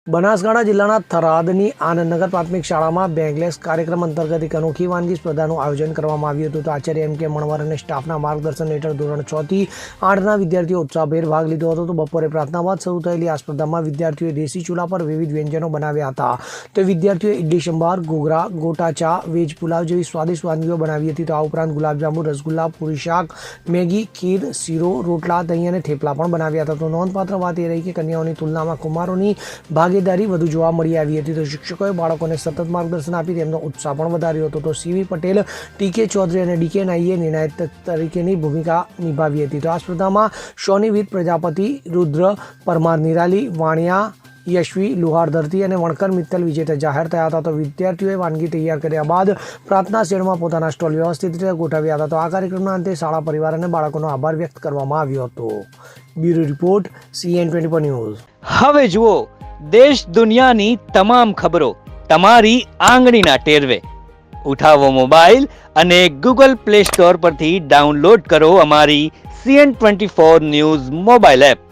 બનાસકાંઠા જિલ્લાના થરાદની આનંદનગર પ્રાથમિક શાળામાં બેંગલેસ કાર્યક્રમ અંતર્ગત એક અનોખી વાનગી સ્પર્ધાનું આયોજન કરવામાં આવ્યું હતું. તો આચાર્ય એમ કે મણવર અને સ્ટાફના માર્ગદર્શન હેઠળ ધોરણ 6 થી 8ના વિદ્યાર્થીઓ ઉત્સાહભેર ભાગ લીધો હતો. તો બપોરે પ્રાર્થના બાદ શરૂ થયેલી આ સ્પર્ધામાં વિદ્યાર્થીઓએ દેશી ચૂલા પર વિવિધ વ્યંજનો બનાવ્યા હતા. તો વિદ્યાર્થીઓએ ઇડલી સંભાર, ઘોઘરા, ગોટા ચા, વેજ પુલાવ જેવી સ્વાદિષ્ટ વાનગીઓ બનાવી હતી. તો આ ઉપરાંત ગુલાબજાંબુ, રસગુલ્લા, પૂરી શાક, મેગી, ખીર, શીરો, રોટલા, દહીં અને થેપલા પણ બનાવ્યા હતા. તો નોંધપાત્ર વાત એ રહી કે કન્યાઓની તુલનામાં કુમારોની ભાગીદારી વધુ જોવા મળી આવી હતી. તો શિક્ષકોએ બાળકોને સતત માર્ગદર્શન આપી તેમનો ઉત્સાહ પણ વધાર્યો હતો. તો સીવી પટેલ, ટીકે ચૌધરી અને ડીકે નાઈએ નિર્ણાયક તરીકેની ભૂમિકા નિભાવી હતી. તો આ સ્પર્ધામાં શોનીવીર પ્રજાપતિ, રુદ્ર પરમાર, નિરાલી વાણિયા, યશવી લુહાર ધરતી અને વણકર મિત્તલ વિજેતા જાહેર થયા હતા. તો વિદ્યાર્થીઓએ વાનગી તૈયાર કર્યા બાદ પ્રાર્થના શેડમાં પોતાના સ્ટોલ વ્યવસ્થિત રીતે ગોઠવ્યા હતા. તો આ કાર્યક્રમના અંતે શાળા પરિવાર અને બાળકોનો આભાર વ્યક્ત કરવામાં આવ્યો હતો. Bureau report, CN24 news. હવે જુઓ દેશ દુનિયાની તમામ ખબરો તમારી આંગળીના ટેરવે. ઉઠાવો મોબાઈલ અને ગૂગલ પ્લે સ્ટોર પરથી ડાઉનલોડ કરો અમારી CN24 ન્યૂઝ મોબાઈલ એપ.